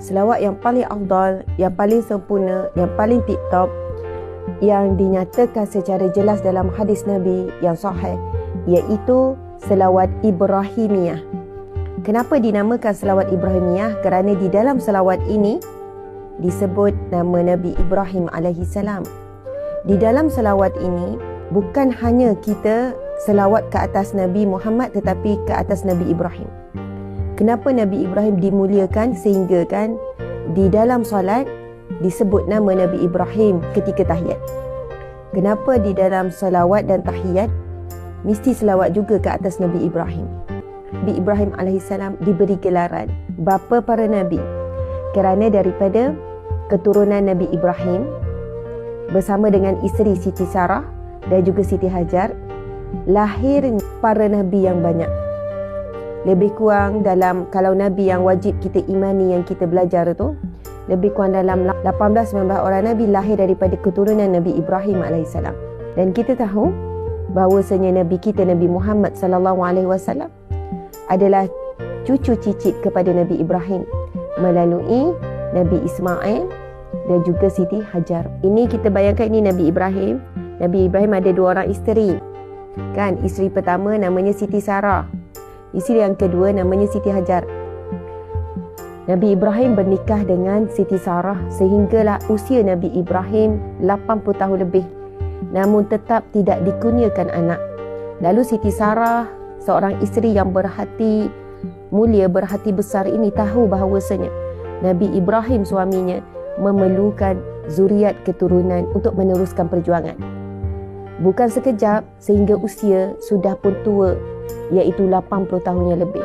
selawat yang paling afdal, yang paling sempurna, yang paling tip-top, yang dinyatakan secara jelas dalam hadis Nabi yang sahih, iaitu selawat Ibrahimiyah. Kenapa dinamakan selawat Ibrahimiyah? Kerana di dalam selawat ini disebut nama Nabi Ibrahim alaihissalam. Di dalam selawat ini bukan hanya kita selawat ke atas Nabi Muhammad, tetapi ke atas Nabi Ibrahim. Kenapa Nabi Ibrahim dimuliakan sehingga kan di dalam solat disebut nama Nabi Ibrahim ketika tahiyat? Kenapa di dalam selawat dan tahiyat mesti selawat juga ke atas Nabi Ibrahim? Nabi Ibrahim alaihissalam diberi gelaran bapa para Nabi kerana daripada keturunan Nabi Ibrahim bersama dengan isteri Siti Sarah dan juga Siti Hajar lahir para Nabi yang banyak. Lebih kurang dalam, kalau Nabi yang wajib kita imani yang kita belajar tu, lebih kurang dalam 18-19 orang Nabi lahir daripada keturunan Nabi Ibrahim alaihissalam. Dan kita tahu bahawasanya Nabi kita Nabi Muhammad sallallahu alaihi wasallam adalah cucu cicit kepada Nabi Ibrahim melalui Nabi Ismail dan juga Siti Hajar. Ini kita bayangkan, ini Nabi Ibrahim. Nabi Ibrahim ada 2 orang isteri. Kan, isteri pertama namanya Siti Sarah. Isteri yang kedua namanya Siti Hajar. Nabi Ibrahim bernikah dengan Siti Sarah sehinggalah usia Nabi Ibrahim 80 tahun lebih. Namun tetap tidak dikurniakan anak. Lalu Siti Sarah, seorang isteri yang berhati mulia, berhati besar ini, tahu bahawasanya Nabi Ibrahim suaminya memerlukan zuriat keturunan untuk meneruskan perjuangan. Bukan sekejap, sehingga usia sudah pun tua, iaitu 80 tahun yang lebih.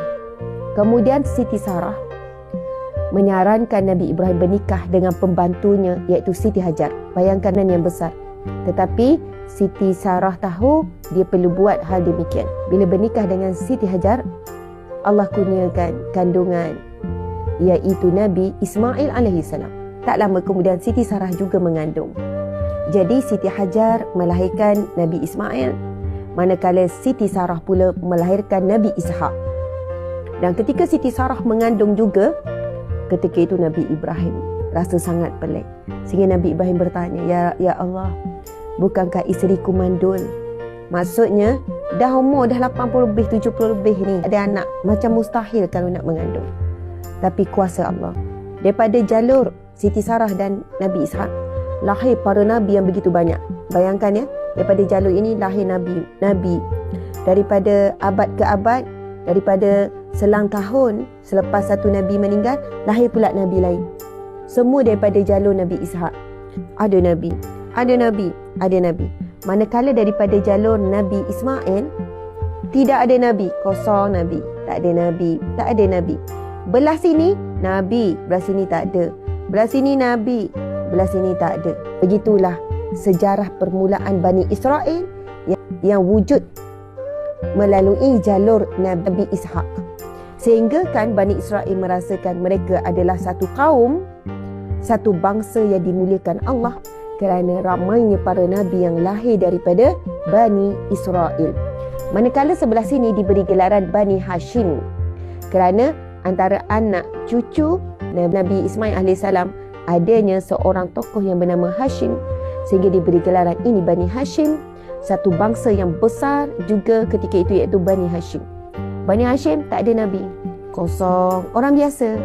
Kemudian Siti Sarah menyarankan Nabi Ibrahim bernikah dengan pembantunya, iaitu Siti Hajar. Bayangkan yang besar. Tetapi Siti Sarah tahu dia perlu buat hal demikian. Bila bernikah dengan Siti Hajar, Allah kurniakan kandungan, iaitu Nabi Ismail alaihissalam. Tak lama kemudian Siti Sarah juga mengandung. Jadi Siti Hajar melahirkan Nabi Ismail, manakala Siti Sarah pula melahirkan Nabi Ishak. Dan ketika Siti Sarah mengandung juga, ketika itu Nabi Ibrahim rasa sangat pelik. Sehingga Nabi Ibrahim bertanya, Ya Allah, bukankah isteriku mandul? Maksudnya dah umur dah 80 lebih, 70 lebih ni, ada anak. Macam mustahil kalau nak mengandung. Tapi kuasa Allah. Daripada jalur Siti Sarah dan Nabi Ishak lahir para Nabi yang begitu banyak. Bayangkan ya, daripada jalur ini lahir Nabi. Daripada abad ke abad, daripada selang tahun selepas satu Nabi meninggal, lahir pula Nabi lain. Semua daripada jalur Nabi Ishak. Ada Nabi, ada Nabi, ada Nabi. Manakala daripada jalur Nabi Ismail, tidak ada Nabi, kosong Nabi. Tak ada Nabi, tak ada Nabi. Belah sini Nabi, belah sini tak ada. Belah sini Nabi, belah sini tak ada. Begitulah sejarah permulaan Bani Israel yang wujud melalui jalur Nabi Ishak. Sehingga kan Bani Israel merasakan mereka adalah satu kaum, satu bangsa yang dimuliakan Allah kerana ramainya para Nabi yang lahir daripada Bani Israel. Manakala sebelah sini diberi gelaran Bani Hashim kerana antara anak cucu Nabi Ismail AS adanya seorang tokoh yang bernama Hashim, sehingga diberi gelaran ini Bani Hashim, satu bangsa yang besar juga ketika itu, iaitu Bani Hashim. Bani Hashim tak ada Nabi, kosong, orang biasa.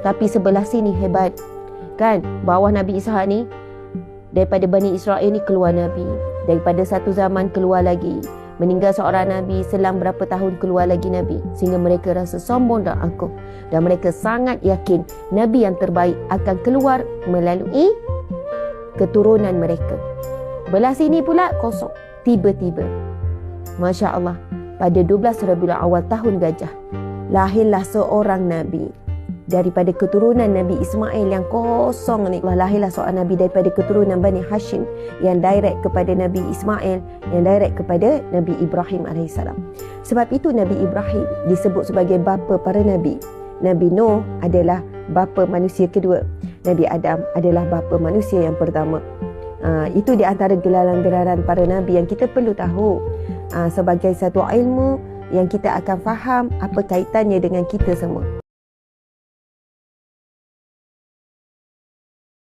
Tapi sebelah sini hebat kan, bawah Nabi Ishak ni, daripada Bani Israel ni keluar Nabi, daripada satu zaman keluar lagi, meninggal seorang Nabi, selang berapa tahun keluar lagi Nabi, sehingga mereka rasa sombong dan angkuh, dan mereka sangat yakin Nabi yang terbaik akan keluar melalui keturunan mereka. Belah sini pula kosong. Tiba-tiba, Masya Allah, pada 12 Rabiul Awal tahun Gajah, lahirlah seorang Nabi daripada keturunan Nabi Ismail yang kosong ni. Lahirlah seorang Nabi daripada keturunan Bani Hashim yang direct kepada Nabi Ismail, yang direct kepada Nabi Ibrahim AS. Sebab itu Nabi Ibrahim disebut sebagai bapa para Nabi. Nabi Nuh adalah bapa manusia kedua. Nabi Adam adalah bapa manusia yang pertama. Itu di antara gelaran-gelaran para Nabi yang kita perlu tahu sebagai satu ilmu yang kita akan faham apa kaitannya dengan kita semua.